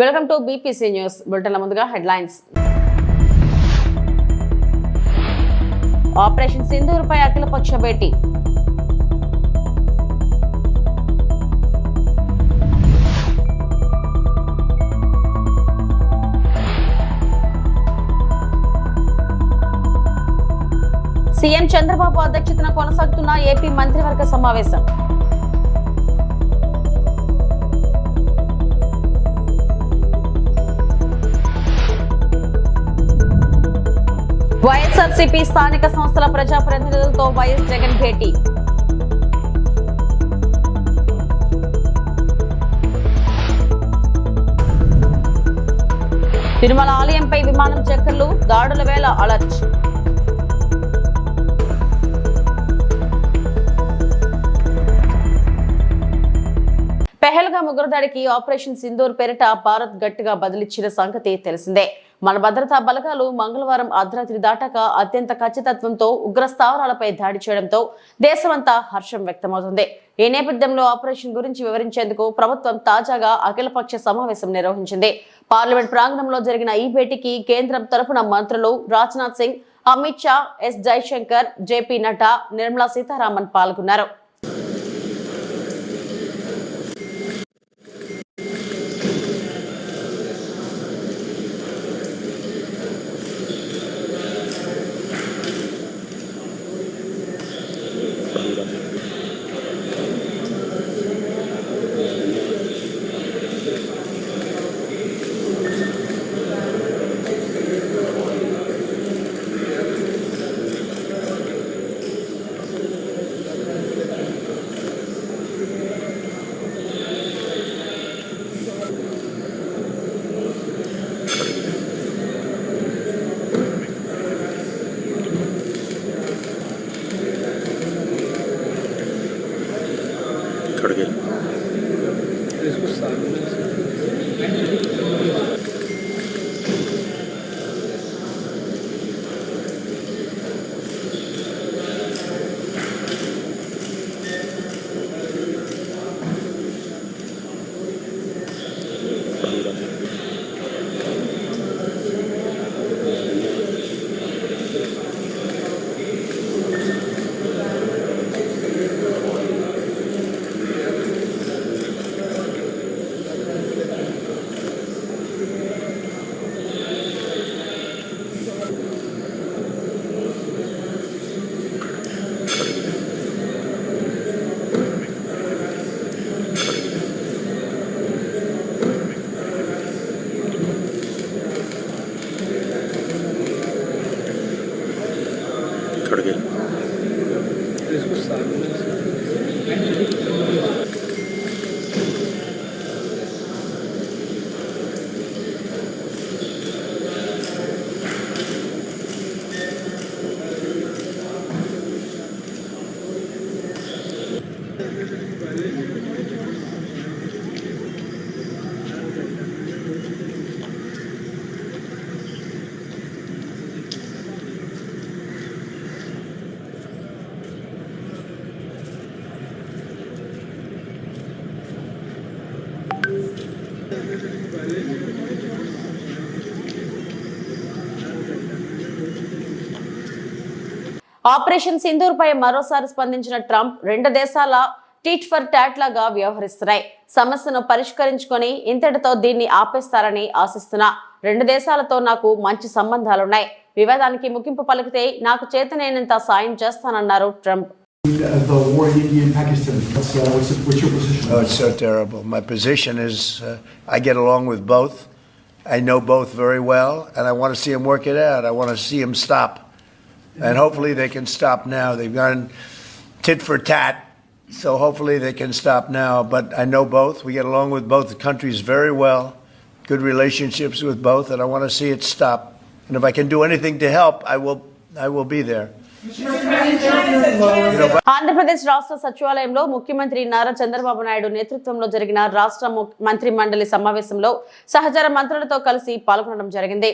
Welcome to BPC news బులెటిన్ల ముందుగా headlines. Operation సింధూర్పై అఖిలపక్ష భేటీ. CM Chandrababu అధ్యక్షతన కొనసాగుతున్న ఏపీ మంత్రివర్గ సమావేశం. వైఎస్ఆర్సీపీ స్థానిక సంస్థల ప్రజాప్రతినిధులతో వైఎస్ జగన్ భేటీ. తిరుమల ఆలయంపై విమానం చక్కర్లు, దాడుల వేళ అలర్ట్. పెహల్గాం ఉగ్రదాడికి ఆపరేషన్ సింధూర్ పేరిట భారత్ గట్టిగా బదిలిచ్చిన సంగతి తెలిసిందే. మన భద్రతా బలగాలు మంగళవారం అర్ధరాత్రి దాటాక అత్యంత ఖచ్చితత్వంతో ఉగ్ర స్థావరాలపై దాడి చేయడంతో దేశమంతా హర్షం వ్యక్తమవుతుంది. ఈ నేపథ్యంలో ఆపరేషన్ గురించి వివరించేందుకు ప్రభుత్వం తాజాగా అఖిలపక్ష సమావేశం నిర్వహించింది. పార్లమెంట్ ప్రాంగణంలో జరిగిన ఈ భేటీకి కేంద్రం తరపున మంత్రులు రాజ్నాథ్ సింగ్, అమిత్ షా, ఎస్ జైశంకర్, జేపీ నడ్డా, నిర్మలా సీతారామన్ పాల్గొన్నారు. ఆపరేషన్ సింధూర్ పై మరోసారి స్పందించిన ట్రంప్, రెండు దేశాల టీట్ ఫర్ టాట్ లాగా వ్యవహరిస్తున్నాయి. సమస్యను పరిష్కరించుకొని ఇంతటితో దీన్ని ఆపేస్తారని ఆశిస్తున్నా. రెండు దేశాలతో నాకు మంచి సంబంధాలున్నాయి. వివాదానికి ముగింపు పలికితే నాకు చేతనైనంత సాయం చేస్తానన్నారు Trump. The war in India and Pakistan. What's your position? Oh, it's so terrible. My position is I get along with both. I know both very well, and I want to see them work it out. I want to see them stop. And hopefully they can stop now. They've gone tit for tat, so hopefully they can stop now. But I know both. We get along with both countries very well. Good relationships with both, and I want to see it stop. And if I can do anything to help, I will be there. Andhra Pradesh రాష్ట్ర సచివాలయంలో ముఖ్యమంత్రి నారా చంద్రబాబు నాయుడు నేతృత్వంలో జరిగిన రాష్ట్ర మంత్రి మండలి సమావేశంలో సహచర మంత్రులతో కలిసి పాల్గొనడం జరిగింది.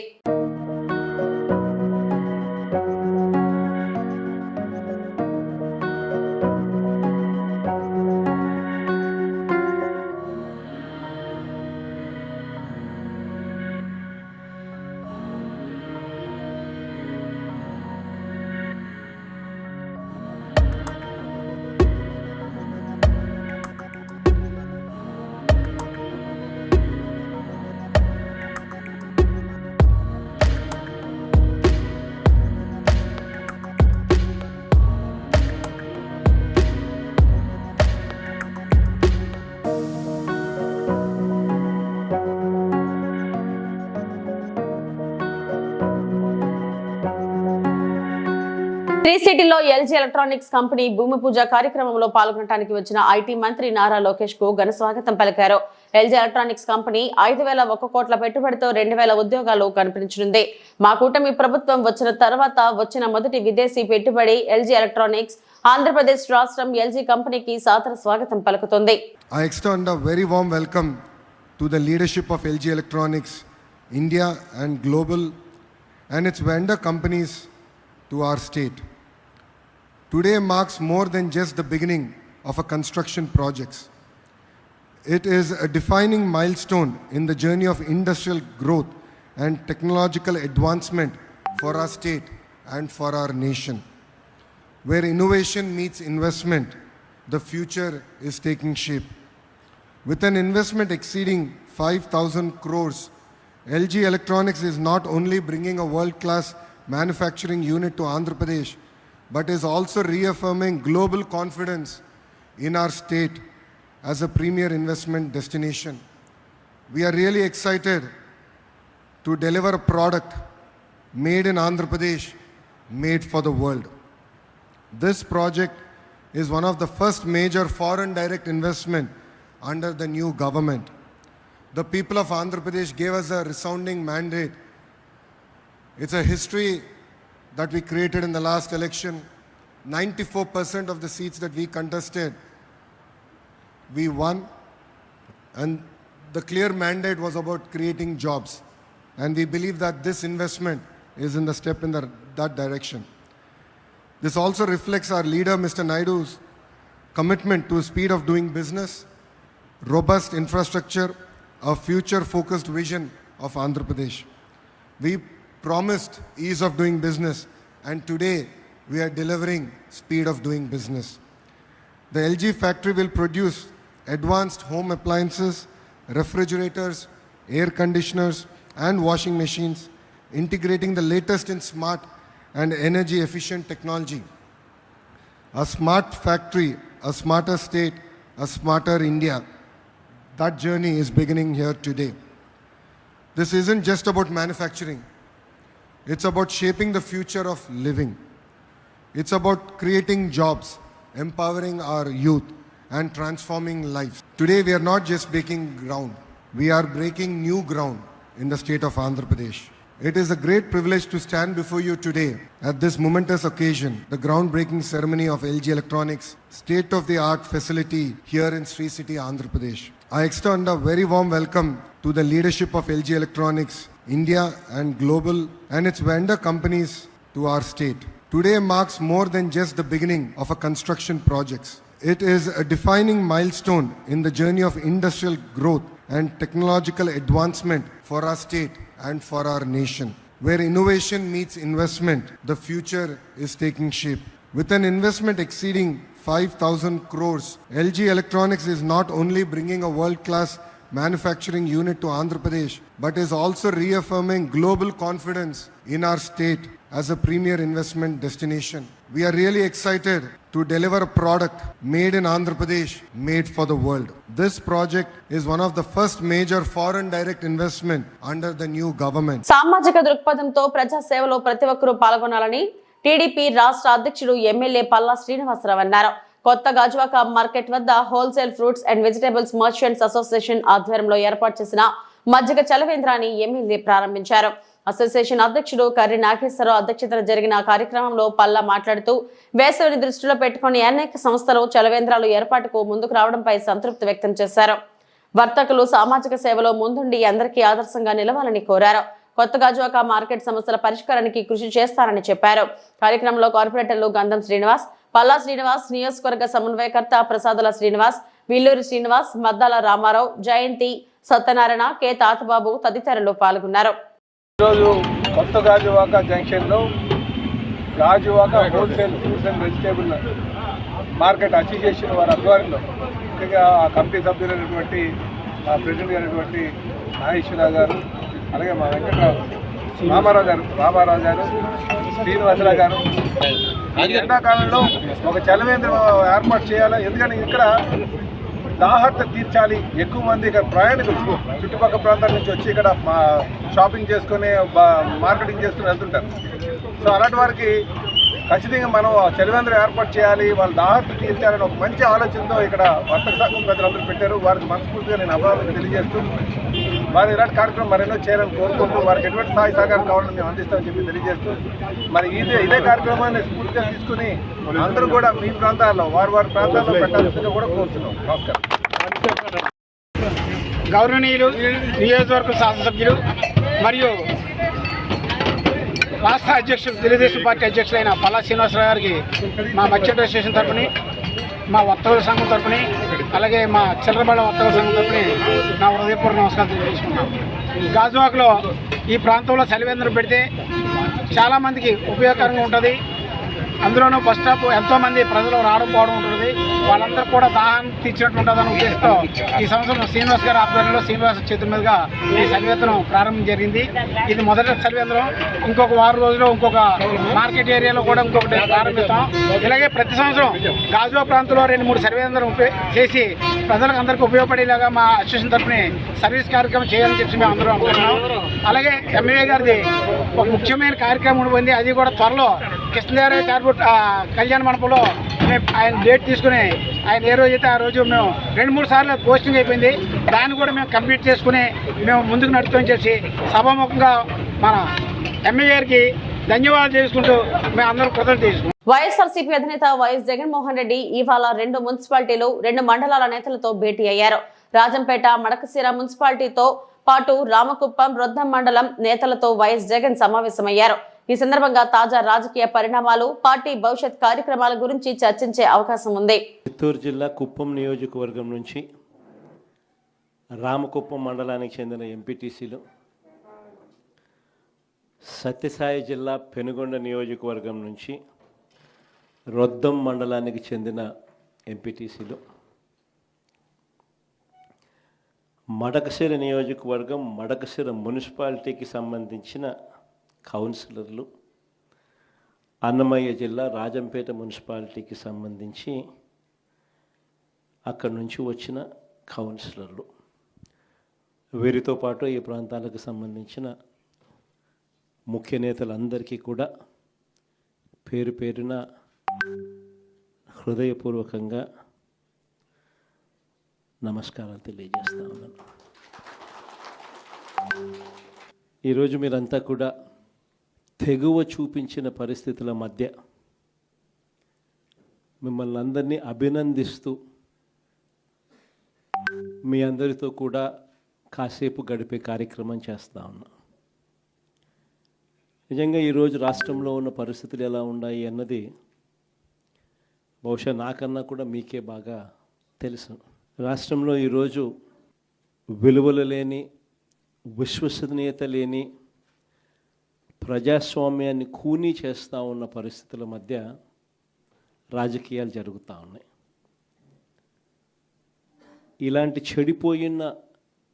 త్రీ సిటీలో ఎల్జీ ఎలక్ట్రానిక్స్ కంపెనీ భూమి పూజ కార్యక్రమంలో పాల్గొనడానికి వచ్చిన ఐటీ మంత్రి నారా లోకేష్ కు ఘన స్వాగతం పలికారు. ఎల్జీ ఎలక్ట్రానిక్స్ కంపెనీ 5,001 కోట్ల పెట్టుబడితో 2,000 ఉద్యోగాలు కల్పించనుంది. మా కూటమి ప్రభుత్వం వచ్చిన తర్వాత వచ్చిన మొదటి విదేశీ పెట్టుబడి ఎల్జీ ఎలక్ట్రానిక్స్. ఆంధ్రప్రదేశ్ రాష్ట్రం ఎల్జీ కంపెనీకి సాదర స్వాగతం పలుకుతుంది. I extend a very warm welcome to the leadership of LG Electronics, India and global, and its vendor companies to our state. Today marks more than just the beginning of a construction project. It is a defining milestone in the journey of industrial growth and technological advancement for our state and for our nation. Where innovation meets investment, the future is taking shape. With an investment exceeding 5,000 crores, LG Electronics is not only bringing a world-class manufacturing unit to Andhra Pradesh, but is also reaffirming global confidence in our state as a premier investment destination. We are really excited to deliver a product made in Andhra Pradesh, made for the world. This project is one of the first major foreign direct investment under the new government. The people of Andhra Pradesh gave us a resounding mandate. It's a history that we created in the last election. 94% of the seats that we contested, we won. And the clear mandate was about creating jobs. And we believe that this investment is in the step in that direction. This also reflects our leader, Mr. Naidu's commitment to speed of doing business, robust infrastructure, a future-focused vision of Andhra Pradesh. We promised ease of doing business, and today we are delivering speed of doing business. The LG factory will produce advanced home appliances, refrigerators, air conditioners, and washing machines, integrating the latest in smart and energy-efficient technology. A smart factory, a smarter state, a smarter India. That journey is beginning here today. This isn't just about manufacturing. It's about shaping the future of living. It's about creating jobs, empowering our youth, and transforming lives. Today we are not just breaking ground. We are breaking new ground in the state of Andhra Pradesh. It is a great privilege to stand before you today at this momentous occasion, the groundbreaking ceremony of LG Electronics state-of-the-art facility here in Sri City, Andhra Pradesh. I extend a very warm welcome to the leadership of LG Electronics, India and global, and its vendor companies to our state. Today marks more than just the beginning of a construction project. It is a defining milestone in the journey of industrial growth and technological advancement for our state and for our nation. Where innovation meets investment, the future is taking shape. With an investment exceeding 5,000 crores, LG Electronics is not only bringing a world-class manufacturing unit to Andhra Pradesh, but is also reaffirming global confidence in our state as a premier investment destination. We are really excited to deliver a product made in Andhra Pradesh, made for the world. This project is one of the first major foreign direct investment under the new government. సామాజిక దృక్పథంతో ప్రజా సేవలో ప్రతి ఒక్కరూ పాల్గొనాలని TDP రాష్ట్ర అధ్యక్షుడు MLA Palla Srinivasarao అన్నారు. కొత్త గాజువాక మార్కెట్ వద్ద wholesale fruits and vegetables merchants association ఆధ్వర్యంలో ఏర్పాటు చేసిన మజ్జిగ చలవేంద్రాన్ని ఎమ్మెల్యే ప్రారంభించారు. అసోసియేషన్ అధ్యక్షుడు కర్రి నాగేశ్వరరావు అధ్యక్షతన జరిగిన కార్యక్రమంలో పల్లా మాట్లాడుతూ వేసవిని దృష్టిలో పెట్టుకుని అనేక సంస్థలు చలవేంద్రాలు ఏర్పాటుకు ముందుకు రావడంపై సంతృప్తి వ్యక్తం చేశారు. వర్తకులు సామాజిక సేవలో ముందుండి అందరికీ ఆదర్శంగా నిలవాలని కోరారు. కొత్త గాజువాక మార్కెట్ సమస్యల పరిష్కారానికి కృషి చేస్తారని చెప్పారు. కార్యక్రమంలో కార్పొరేటర్లు గంధం శ్రీనివాస్, పల్లా శ్రీనివాస్, నియోజకవర్గ సమన్వయకర్త ప్రసాదుల శ్రీనివాస్, విల్లూరి శ్రీనివాస్, మద్దాల రామారావు, జయంతి, సత్యనారాయణ, కె తాతబాబు తదితరులు పాల్గొన్నారు. ఈరోజు కొత్త గాజువాక జంక్షన్లో Gajuwaka wholesale fruits and vegetable market association వారి ఆధ్వర్యంలో ముఖ్యంగా ఆ కమిటీ సభ్యులైనటువంటి ప్రెసిడెంట్ అయినటువంటి నాగేశ్వరరావు గారు, అలాగే మా రామారావు గారు, శ్రీనివాసరావు గారు ఈ ఎండాకాలంలో ఒక చలవేంద్రం ఏర్పాటు చేయాలి. ఎందుకంటే ఇక్కడ దాహత తీర్చాలి. ఎక్కువ మంది ఇక్కడ ప్రయాణికులు చుట్టుపక్కల ప్రాంతాల నుంచి వచ్చి ఇక్కడ షాపింగ్ చేసుకొని మార్కెటింగ్ చేసుకుని వెళ్తుంటారు. సో అలాంటి వారికి ఖచ్చితంగా మనం చలివేంద్రం ఏర్పాటు చేయాలి, వాళ్ళ దాహత్తు తీర్చాలని ఒక మంచి ఆలోచనతో ఇక్కడ వర్తక సంఘం పెద్దలందరూ పెట్టారు. వారికి మనస్ఫూర్తిగా నేను అభినందనలు తెలియజేస్తూ వారు ఇలాంటి కార్యక్రమం మరెన్నో చేయాలని కోరుకుంటూ వారికి ఎటువంటి సహాయ సహకారం కావాలని మేము అందిస్తామని చెప్పి తెలియజేస్తూ మరి ఇదే కార్యక్రమాన్ని స్ఫూర్తిగా తీసుకుని అందరూ కూడా మీ ప్రాంతాల్లో వారి ప్రాంతాల్లో పెట్టాల్సిందిగా కూడా కోరుతున్నాం. నమస్కారం. గౌరవనీయులు నియోజకవర్గ శాసనసభ్యులు మరియు రాష్ట్ర అధ్యక్షులు తెలుగుదేశం పార్టీ అధ్యక్షులైన పల్లా శ్రీనివాసరావు గారికి మా మత్స్య స్టేషన్ తరపుని, మా వర్తకుల సంఘం తరపుని, అలాగే మా చిల్లరబళ్ళ వర్తకుల సంఘం తరపుని నా హృదయపూర్వక నమస్కారం తెలియజేసుకున్నాం. గాజువాకలో ఈ ప్రాంతంలో చలివేంద్రం పెడితే చాలామందికి ఉపయోగకరంగా ఉంటుంది. అందులోనూ బస్ స్టాప్ ఎంతోమంది ప్రజలు రావడం పోవడం ఉంటుంది. వాళ్ళందరూ కూడా దాహాన్ని తీర్చినట్టు ఉంటుందనే ఉద్దేశంతో ఈ సంవత్సరం శ్రీనివాస్ గారి ఆధ్వర్యంలో శ్రీనివాస చేతుల మీదుగా ఈ చలివేంద్రం ప్రారంభం జరిగింది. ఇది మొదటి చలివేంద్రం. ఇంకొక 6 రోజులు ఇంకొక మార్కెట్ ఏరియాలో కూడా ఇంకొకటి ప్రారంభిస్తాం. ఇలాగే ప్రతి సంవత్సరం గాజువా ప్రాంతంలో 2-3 చలివేంద్రం చేసి ప్రజలకు అందరికీ ఉపయోగపడేలాగా మా అసోసియేషన్ తరఫున సర్వీస్ కార్యక్రమం చేయాలని చెప్పి మేము అందరం అనుకుంటున్నాం. అలాగే ఎమ్మెల్యే గారిది ఒక ముఖ్యమైన కార్యక్రమం ఉంది. అది కూడా త్వరలో కృష్ణదేవరాయ కార్పొరేట్ కళ్యాణ మండపంలో ఆయన డేట్ తీసుకుని ఆయన ఏ రోజు అయితే ఆ రోజు మేము 2-3 సార్లు పోస్టింగ్ అయిపోయింది. దాన్ని కూడా మేము కంప్లీట్ చేసుకుని మేము ముందుకు నడుపుతామని చెప్పి సభాముఖంగా మన ఎమ్మెల్యే గారికి ధన్యవాదాలు చేసుకుంటూ మేము అందరం కృతజ్ఞతలు చేసుకుంటాం. వైఎస్ఆర్సీపీ అధినేత వైఎస్ జగన్మోహన్ రెడ్డి ఇవాళ 2 మున్సిపాలిటీలు 2 మండలాల నేతలతో భేటీ అయ్యారు. రాజంపేట మడకశిర మున్సిపాలిటీతో పాటు రామకుప్పం రొద్దం మండలం నేతలతో వైఎస్ జగన్ సమావేశమయ్యారు. ఈ సందర్భంగా తాజా రాజకీయ పరిణామాలు, పార్టీ భవిష్యత్ కార్యక్రమాల గురించి చర్చించే అవకాశం ఉంది. చిత్తూరు జిల్లా కుప్పం నియోజకవర్గం నుంచి రామకుప్పం మండలానికి చెందిన ఎంపీటీసీలు, సత్యసాయి జిల్లా పెనుగొండ నియోజకవర్గం నుంచి రొద్దం మండలానికి చెందిన ఎంపీటీసీలు, మడకశిర నియోజకవర్గం మడకశిర మున్సిపాలిటీకి సంబంధించిన కౌన్సిలర్లు, అన్నమయ్య జిల్లా రాజంపేట మున్సిపాలిటీకి సంబంధించి అక్కడి నుంచి వచ్చిన కౌన్సిలర్లు, వీరితో పాటు ఈ ప్రాంతాలకు సంబంధించిన ముఖ్య నేతలందరికీ కూడా పేరు పేరున హృదయపూర్వకంగా నమస్కారాలు తెలియజేస్తా ఉన్నాను. ఈరోజు మీరంతా కూడా తెగువ చూపించిన పరిస్థితుల మధ్య మిమ్మల్ని అందరినీ అభినందిస్తూ మీ అందరితో కూడా కాసేపు గడిపే కార్యక్రమం చేస్తూ ఉన్నా. నిజంగా ఈరోజు రాష్ట్రంలో ఉన్న పరిస్థితులు ఎలా ఉన్నాయి అన్నది బహుశా నాకన్నా కూడా మీకే బాగా తెలుసు. రాష్ట్రంలో ఈరోజు విలువలు లేని, విశ్వసనీయత లేని, ప్రజాస్వామ్యాన్ని కూనీ చేస్తూ ఉన్న పరిస్థితుల మధ్య రాజకీయాలు జరుగుతూ ఉన్నాయి. ఇలాంటి చెడిపోయిన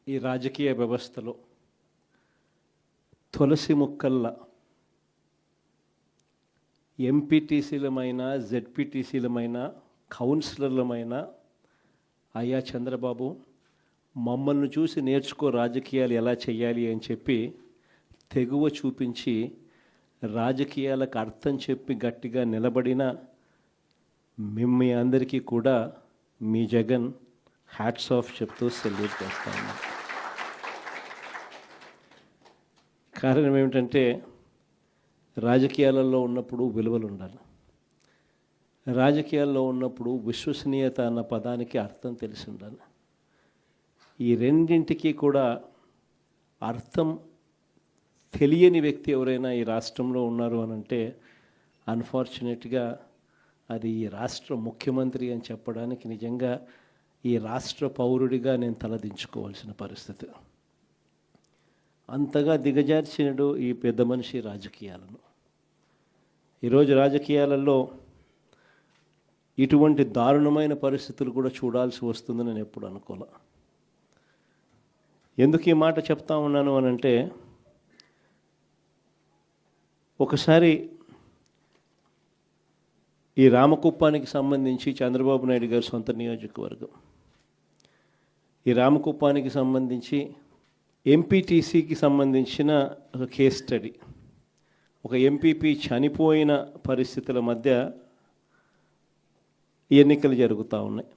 ఈ రాజకీయ వ్యవస్థలో తులసి మొక్కల్లా ఎంపీటీసీలమైన, జెడ్పీటీసీలమైన, కౌన్సిలర్లమైన అయ్యా చంద్రబాబు మమ్మల్ని చూసి నేర్చుకో రాజకీయాలు ఎలా చేయాలి అని చెప్పి తెగువ చూపించి రాజకీయాలకు అర్థం చెప్పి గట్టిగా నిలబడిన మీ అందరికీ కూడా మీ జగన్ హ్యాట్స్ ఆఫ్ చెప్తూ సెల్యూట్ చేస్తా ఉన్నాను. కారణం ఏమిటంటే రాజకీయాలలో ఉన్నప్పుడు విలువలు ఉండాలి. రాజకీయాల్లో ఉన్నప్పుడు విశ్వసనీయత అన్న పదానికి అర్థం తెలిసి ఉండాలి. ఈ రెండింటికి కూడా అర్థం తెలియని వ్యక్తి ఎవరైనా ఈ రాష్ట్రంలో ఉన్నారు అని అంటే అన్ఫార్చునేట్గా అది ఈ రాష్ట్ర ముఖ్యమంత్రి అని చెప్పడానికి నిజంగా ఈ రాష్ట్ర పౌరుడిగా నేను తలదించుకోవాల్సిన పరిస్థితి. అంతగా దిగజార్చినడు ఈ పెద్ద మనిషి రాజకీయాలను. ఈరోజు రాజకీయాలలో ఇటువంటి దారుణమైన పరిస్థితులు కూడా చూడాల్సి వస్తుందని నేను ఎప్పుడు అనుకోలే. ఎందుకు ఈ మాట చెప్తా ఉన్నాను అని అంటే, ఒకసారి ఈ రామకుప్పానికి సంబంధించి చంద్రబాబు నాయుడు గారి సొంత నియోజకవర్గం, ఈ రామకుప్పానికి సంబంధించి ఎంపీటీసీకి సంబంధించిన ఒక కేస్ స్టడీ, ఒక ఎంపీపీ చనిపోయిన పరిస్థితుల మధ్య ఎన్నికలు జరుగుతూ ఉన్నాయి.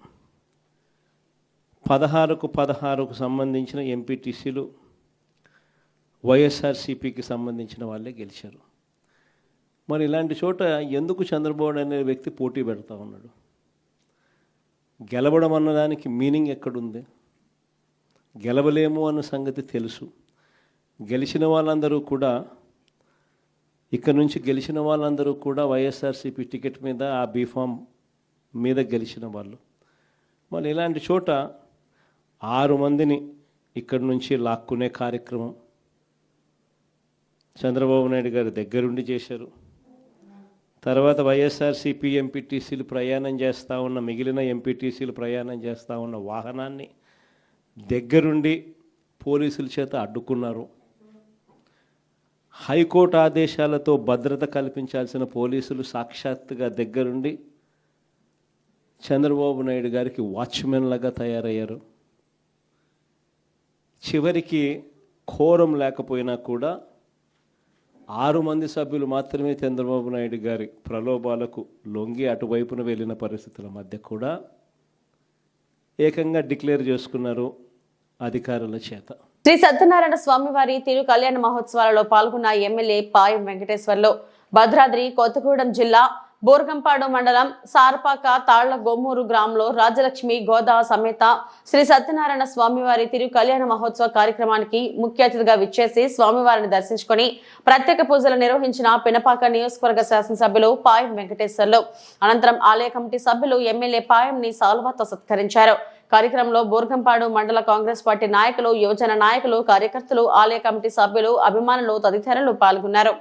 16కు సంబంధించిన ఎంపీటీసీలు వైఎస్ఆర్సీపీకి సంబంధించిన వాళ్ళే గెలిచారు. మరి ఇలాంటి చోట ఎందుకు చంద్రబాబు అనే వ్యక్తి పోటీ పెడతా ఉన్నాడు? గెలవడం అన్నదానికి మీనింగ్ ఎక్కడుంది? గెలవలేము అన్న సంగతి తెలుసు. గెలిచిన వాళ్ళందరూ కూడా ఇక్కడ నుంచి గెలిచిన వాళ్ళందరూ కూడా వైఎస్ఆర్సీపీ టికెట్ మీద ఆ బీఫామ్ మీద గెలిచిన వాళ్ళు. మరి ఇలాంటి చోట 6 మందిని ఇక్కడి నుంచి లాక్కునే కార్యక్రమం చంద్రబాబు నాయుడు గారి దగ్గరుండి చేశారు. తర్వాత వైఎస్ఆర్సీపీ ఎంపీటీసీలు ప్రయాణం చేస్తూ ఉన్న మిగిలిన ఎంపీటీసీలు ప్రయాణం చేస్తూ ఉన్న వాహనాన్ని దగ్గరుండి పోలీసుల చేత అడ్డుకున్నారు. హైకోర్టు ఆదేశాలతో భద్రత కల్పించాల్సిన పోలీసులు సాక్షాత్తుగా దగ్గరుండి చంద్రబాబు నాయుడు గారికి వాచ్మెన్లాగా తయారయ్యారు. చివరికి కోరం లేకపోయినా కూడా 6 మంది సభ్యులు మాత్రమే చంద్రబాబు నాయుడు గారి ప్రలోభాలకు లొంగి అటువైపున వెళ్ళిన పరిస్థితుల మధ్య కూడా ఏకంగా డిక్లేర్ చేసుకున్నారు అధికారుల చేత. శ్రీ సత్యనారాయణ స్వామివారి తిరు కళ్యాణ మహోత్సవాలలో పాల్గొన్న ఎమ్మెల్యే పాయం వెంకటేశ్వర్లు భద్రాద్రి కొత్తగూడెం జిల్లా బోర్గంపాడు మండలం సారపాక తాళ్ల గొమ్మూరు గ్రామంలో రాజలక్ష్మి గోదా సమేత శ్రీ సత్యనారాయణ స్వామివారి తిరు కళ్యాణ మహోత్సవ కార్యక్రమానికి ముఖ్య అతిథిగా విచ్చేసి స్వామివారిని దర్శించుకొని ప్రత్యేక పూజలు నిర్వహించిన పినపాక నియోజకవర్గ శాసనసభ్యులు పాయం వెంకటేశ్వర్లు. అనంతరం ఆలయ కమిటీ సభ్యులు ఎమ్మెల్యే పాయంని సాల్వాతో సత్కరించారు. కార్యక్రమంలో బోర్గంపాడు మండల కాంగ్రెస్ పార్టీ నాయకులు, యువజన నాయకులు, కార్యకర్తలు, ఆలయ కమిటీ సభ్యులు, అభిమానులు తదితరులు పాల్గొన్నారు.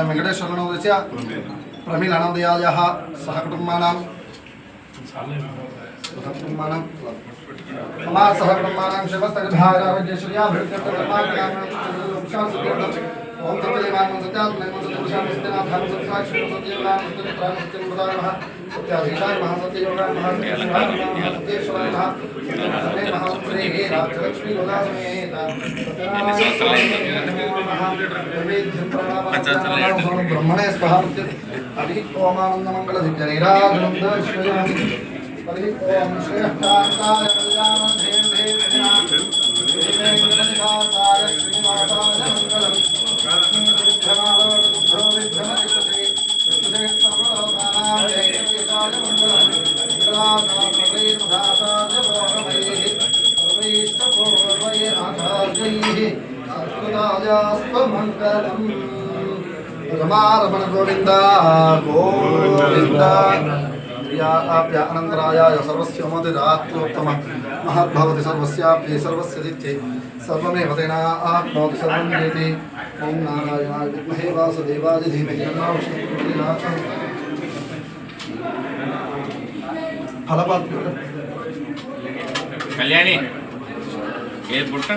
వెంకటేశ్వర ప్రమీలనందయాయ సహ కుటుంబానాం సహ కుటుంబానాం ఓం తత్వదేవాయ సత్యాత్మనే సత్యాత్మనే సత్యాధీశాయ మహాసత్యయోగాయ మహాసత్యేశ్వరాయ మహాశ్రీ రాజలక్ష్మీ గోదాసమేత బ్రహ్మణే స్వహ హరి ఓమానందమంగళ దివ్య నీరాజనం దర్శయామి హరి ఓం శ్రేష్ఠాయ రమారమణ గోవింద గోవింద ప్రియాప్య అనంతరాయ సర్వస్య మోదిరాత్రోత్తమ మహద్భవతి సర్వస్యాప్యే సర్వస్య దిత్యే సర్వమేవ తేనా ఆప్నోతి సర్వం జయతి. ఓం నారాయణాయ విద్మహే వాసుదేవాయ ధీమహి తన్నో విష్ణుః ప్రచోదయాత్. ఫలపాత్ర కళ్యాణి ఏ బుట్ట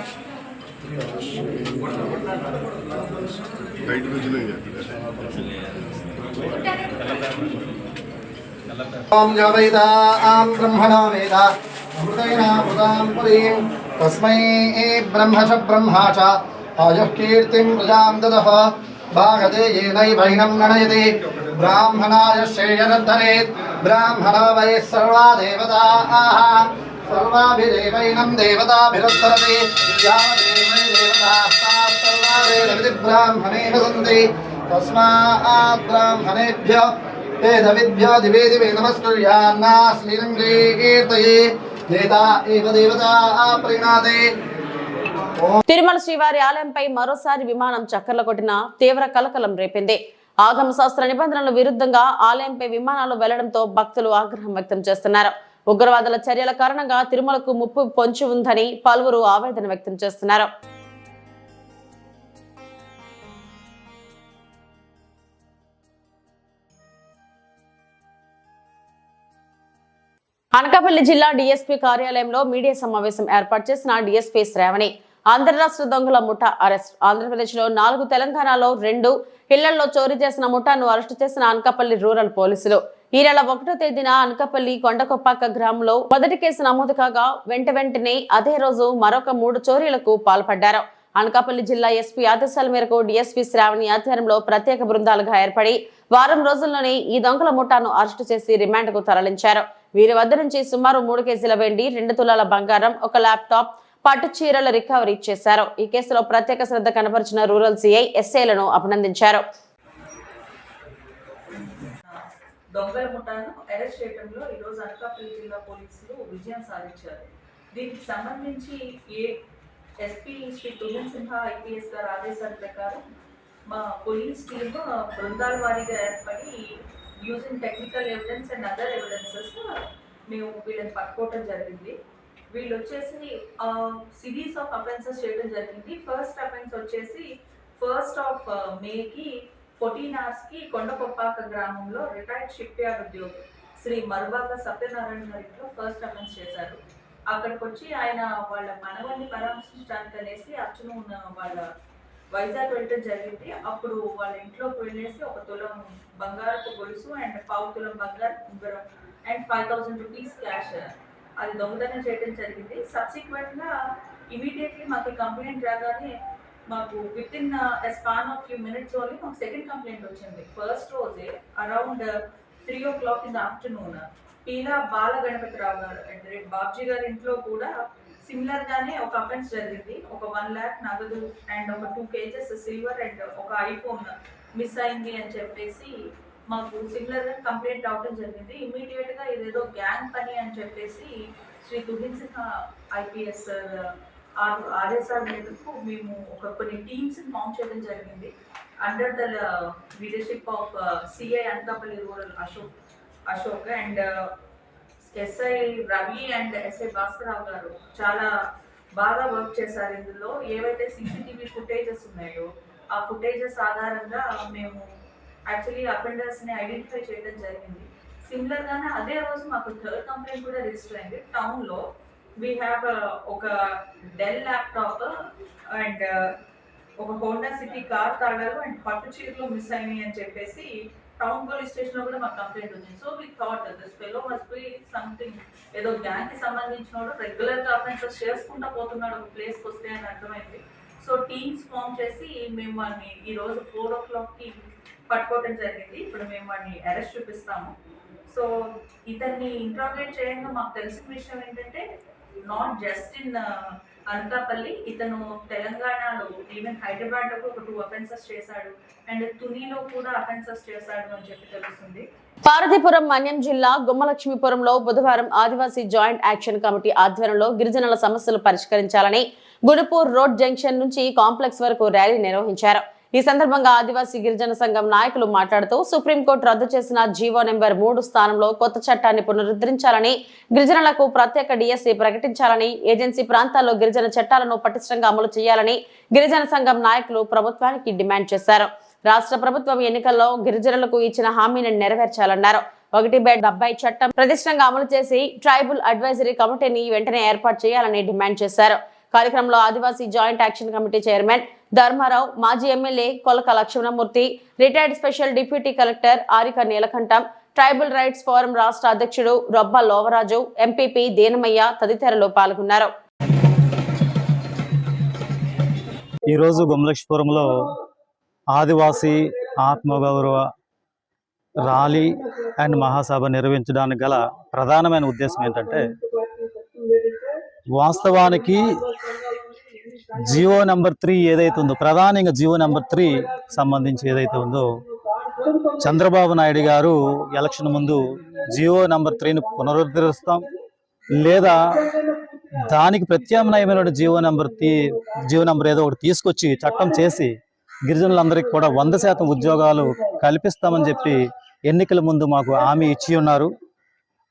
ఓం జవైదాం బ్రహ్మణో వేద అమృతైనామృతాం పురీం తస్మై బ్రహ్మ చ బ్రహ్మా చ ఆయుః కీర్తిం ప్రజాం దదః భాగదేయేనైవైనం గణయతి బ్రాహ్మణాయ శ్రేయరద్ధరేత్ బ్రాహ్మణో వై సర్వా దేవతాః సర్వాభిదేవైనం దేవతాభిరుద్ధరతి యావదేవై దేవతాః సర్వా వేదవిధి బ్రాహ్మణే వసంతి తస్మాత్ బ్రాహ్మణేభ్యో వేదవిద్భ్యో దివే దివే నమస్కుర్యాన్నా శ్రీరం కీర్తయే నేతా ఏవ దేవతా ప్రీణాతే. తిరుమల శ్రీవారి ఆలయంపై మరోసారి విమానం చక్కర్లు కొట్టిన తీవ్ర కలకలం రేపింది. ఆగమ శాస్త్ర నిబంధనల విరుద్ధంగా ఆలయంపై విమానాలు వెళ్లడంతో భక్తులు ఆగ్రహం వ్యక్తం చేస్తున్నారు. ఉగ్రవాదుల చర్యల కారణంగా తిరుమలకు ముప్పు పొంచి ఉందని పలువురు ఆవేదన వ్యక్తం చేస్తున్నారు. అనకాపల్లి జిల్లా డీఎస్పీ కార్యాలయంలో మీడియా సమావేశం ఏర్పాటు చేసిన డీఎస్పీ శ్రావణి అంతర్రాష్ట్ర దొంగల ముఠా అరెస్ట్. ఆంధ్రప్రదేశ్ లో 4, తెలంగాణలో 2 ఇళ్లలో చోరీ చేసిన ముఠాను అరెస్టు చేసిన అనకాపల్లి రూరల్ పోలీసులు ఈ నెల 1వ తేదీన అనకాపల్లి కొండకొప్పాక గ్రామంలో మొదటి కేసు నమోదు కాగా వెంటనే అదే రోజు మరొక 3 చోరీలకు పాల్పడ్డారు. అనకాపల్లి జిల్లా ఎస్పీ ఆదేశాల మేరకు డీఎస్పీ శ్రావణి ఆధ్వర్యంలో ప్రత్యేక బృందాలుగా ఏర్పడి వారం రోజుల్లోనే ఈ దొంగల ముఠాను అరెస్టు చేసి రిమాండ్ కు తరలించారు. వీరి వద్ద నుంచి సుమారు 3 కేజీల వెండి, 2 తులాల బంగారం, 1 ల్యాప్టాప్, పట్టు చీరల రికవరీ చేశారు. ఈ కేసులో ప్రత్యేక శ్రద్ధ కనబరిచిన రూరల్ సిఐ ఎస్ఐలను అభినందించారు. దొంగల ముఠాను అరెస్ట్ చేయడంలో ఈరోజు అనకాపల్లి జిల్లా పోలీసులు విజయం సాధించారు. దీనికి సంబంధించి ఎస్పీ శ్రీ తుహిన్ సిన్హా ఐపీఎస్ గారి ఆదేశాల ప్రకారం మా పోలీస్ టీమ్ బృందాల వారీగా ఏర్పడి using technical evidence and other evidences మేము వీళ్ళని పట్టుకోవడం జరిగింది. వీళ్ళు వచ్చేసి సిరీస్ ఆఫ్ అఫెన్సెస్ చేయడం జరిగింది. ఫస్ట్ అఫెన్స్ వచ్చేసి 1 మేకి 14 hours కొండకొప్పాక గ్రామంలో రిటైర్డ్ షిప్ యార్డ్ ఉద్యోగి శ్రీ మరుబాక సత్యనారాయణ గారిలో ఫస్ట్ అఫెన్స్ చేశారు. అక్కడికి వచ్చి ఆయన వాళ్ళ మనవల్ని పరామర్శించడానికి అనేసి అచ్చును ఉన్న వాళ్ళ వైజాగ్ వెళ్ళడం జరిగింది. అప్పుడు వాళ్ళ ఇంట్లోకి వెళ్ళేసి 1 తులం బంగారపు గొలుసు అండ్ 1/4 తులం బంగారు ఉంగరం అండ్ 5,000 రూపీస్ క్యాష్ అది దొంగతనం చేయడం జరిగింది. సబ్సిక్వెంట్ గా ఇమీడియట్లీ మాకు కంప్లైంట్ రాగానే మాకు within span of few minutes only మాకు సెకండ్ కంప్లైంట్ వచ్చింది. ఫస్ట్ రోజే around 3 o'clock in the afternoon Peela Bala Ganapathirao గారు అంటే బాబ్జీ గారి ఇంట్లో కూడా సిమిలర్ గానే ఒక అఫెన్స్ జరిగింది. ఒక 1 lakh నగదు అండ్ ఒక 2 kgs సిల్వర్ అండ్ ఒక ఐఫోన్ మిస్ అయింది అని చెప్పేసి మాకు సిమిలర్ గా కంప్లైంట్ రావడం జరిగింది. ఇమీడియట్ గా ఇదేదో గ్యాంగ్ పని అని చెప్పేసి శ్రీ తుహిన్ సిన్హా ఐపీఎస్ ఆదేశాల మేరకు మేము కొన్ని టీమ్స్ ఫామ్ చేయడం జరిగింది. Under the leadership of CI Anakapalli rural Ashok and SI Ravi and SI Bhaskararao గారు చాలా బాగా వర్క్ చేశారు. ఇందులో ఏవైతే సీసీటీవీ ఫుటేజెస్ ఉన్నాయో ఆ ఫుటేజెస్ ఆధారంగా మేము యాక్చువల్లీ అఫెండర్స్ ని ఐడెంటిఫై చేయడం జరిగింది. సిమిలర్ గానే అదే రోజు మాకు 3rd కంప్లైంట్ కూడా రిజిస్టర్ అయింది. టౌన్ లో వీ హ్యావ్ ఒక డెల్ ల్యాప్టాప్ అండ్ ఒక హోండా సిటీ కార్ తాళాలు అండ్ పట్టు చీరలు మిస్ అయినాయి అని చెప్పేసి టౌన్ పోలీస్ స్టేషన్ లో కూడా మాకు కంప్లైంట్ వచ్చింది. So we thought this fellow must be something ఏదో గ్యాంగ్ కి సంబంధించిన రెగ్యులర్ గా అఫెన్సెస్ చేసుకుంటా పోతున్నాడు ఒక ప్లేస్ కి వస్తే అని అర్థమైంది. సో టీమ్స్ ఫామ్ చేసి మేము వాడిని ఈ రోజు 4 o'clock పట్టుకోవడం జరిగింది. ఇప్పుడు మేము వాడిని అరెస్ట్ చూపిస్తాము. సో ఇతన్ని ఇంట్రాగేట్ చేయంగా మాకు తెలిసిన విషయం ఏంటంటే నాట్ జస్ట్ ఇన్ అనకాపల్లి, ఇతను తెలంగాణలో ఈవెన్ హైదరాబాద్ లో ఒక 2 offenses చేశాడు అండ్ తునిలో కూడా అఫెన్సెస్ చేశాడు అని చెప్పి తెలుస్తుంది. పార్వతీపురం మన్యం జిల్లా గుమ్మలక్ష్మీపురంలో బుధవారం ఆదివాసీ జాయింట్ యాక్షన్ కమిటీ ఆధ్వర్యంలో గిరిజనుల సమస్యలు పరిష్కరించాలని గుణపూర్ రోడ్ జంక్షన్ నుంచి కాంప్లెక్స్ వరకు ర్యాలీ నిర్వహించారు. ఈ సందర్భంగా ఆదివాసీ గిరిజన సంఘం నాయకులు మాట్లాడుతూ సుప్రీంకోర్టు రద్దు చేసిన జీవో నెంబర్ 3 స్థానంలో కొత్త చట్టాన్ని పునరుద్ధరించాలని, గిరిజనులకు ప్రత్యేక డిఎస్సి ప్రకటించాలని, ఏజెన్సీ ప్రాంతాల్లో గిరిజన చట్టాలను పటిష్టంగా అమలు చేయాలని గిరిజన సంఘం నాయకులు ప్రభుత్వానికి డిమాండ్ చేశారు. రాష్ట్ర ప్రభుత్వం ఎన్నికల్లో గిరిజనులకు ఇచ్చిన హామీని నెరవేర్చాలన్నారు. 1/70 చట్టం ప్రతిష్టంగా అమలు చేసి ట్రైబల్ అడ్వైజరీ కమిటీని వెంటనే ఏర్పాటు చేయాలని డిమాండ్ చేశారు. కార్యక్రమంలో Adivasi joint action committee chairman Dharmarao, మాజీ MLA Kolaka Lakshmanamurthy, retired special deputy collector Arika Neelakantam, tribal rights forum రాష్ట్ర అధ్యక్షుడు రొబ్బ లోవరాజు, ఎంపీపీ దేనమయ్య తదితరులు పాల్గొన్నారు. ఈరోజు గుమ్మలక్ష్మీపురంలో ఆదివాసీ ఆత్మగౌరవ ర్యాలీ అండ్ మహాసభ నిర్వహించడానికి గల ప్రధానమైన ఉద్దేశం ఏంటంటే, వాస్తవానికి జియో నెంబర్ 3 ఏదైతే ఉందో, ప్రధానంగా జియో నెంబర్ 3 సంబంధించి ఏదైతే ఉందో, చంద్రబాబు నాయుడు గారు ఎలక్షన్ ముందు జియో నెంబర్ 3ని పునరుద్ధరిస్తాం, లేదా దానికి ప్రత్యామ్నాయమైన జీవో నెంబర్ ఏదో ఒకటి తీసుకొచ్చి చట్టం చేసి గిరిజనులందరికీ కూడా 100% ఉద్యోగాలు కల్పిస్తామని చెప్పి ఎన్నికల ముందు మాకు హామీ ఇచ్చి ఉన్నారు.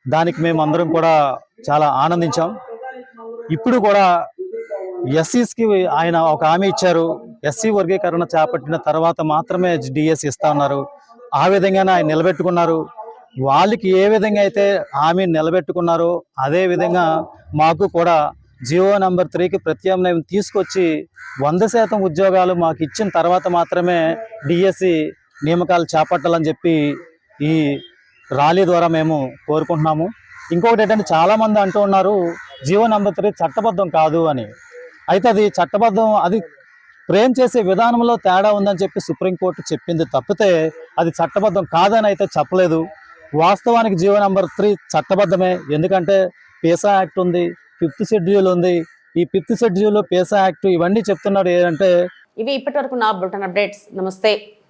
దానికి మేము అందరం కూడా చాలా ఆనందించాం. ఇప్పుడు కూడా ఎస్సీస్కి ఆయన ఒక హామీ ఇచ్చారు. ఎస్సీ వర్గీకరణ చేపట్టిన తర్వాత మాత్రమే డిఎస్ ఇస్తా ఉన్నారు. ఆ విధంగానే ఆయన నిలబెట్టుకున్నారు. వాళ్ళకి ఏ విధంగా అయితే హామీ నిలబెట్టుకున్నారో అదే విధంగా మాకు కూడా జియో నెంబర్ 3కి ప్రత్యామ్నాయం తీసుకొచ్చి 100% ఉద్యోగాలు మాకు ఇచ్చిన తర్వాత మాత్రమే డిఎస్సి నియామకాలు చేపట్టాలని చెప్పి ఈ ర్యాలీ ద్వారా మేము కోరుకుంటున్నాము. ఇంకొకటి ఏంటంటే చాలామంది అంటూ ఉన్నారు జియో నెంబర్ 3 చట్టబద్ధం కాదు అని. అయితే అది చట్టబద్ధం, అది ఫ్రేమ్ చేసే విధానంలో తేడా ఉందని చెప్పి సుప్రీంకోర్టు చెప్పింది తప్పితే అది చట్టబద్ధం కాదని అయితే చెప్పలేదు. వాస్తవానికి జియో నెంబర్ 3 చట్టబద్ధమే. ఎందుకంటే పేసా యాక్ట్ ఉంది, 5th షెడ్యూల్ ఉంది. ఈ 5th షెడ్యూల్, పేసా యాక్ట్ ఇవన్నీ చెప్తున్నారు ఏంటంటే. ఇవి ఇప్పటి వరకు నా బులెటిన్ అప్డేట్స్. నమస్తే.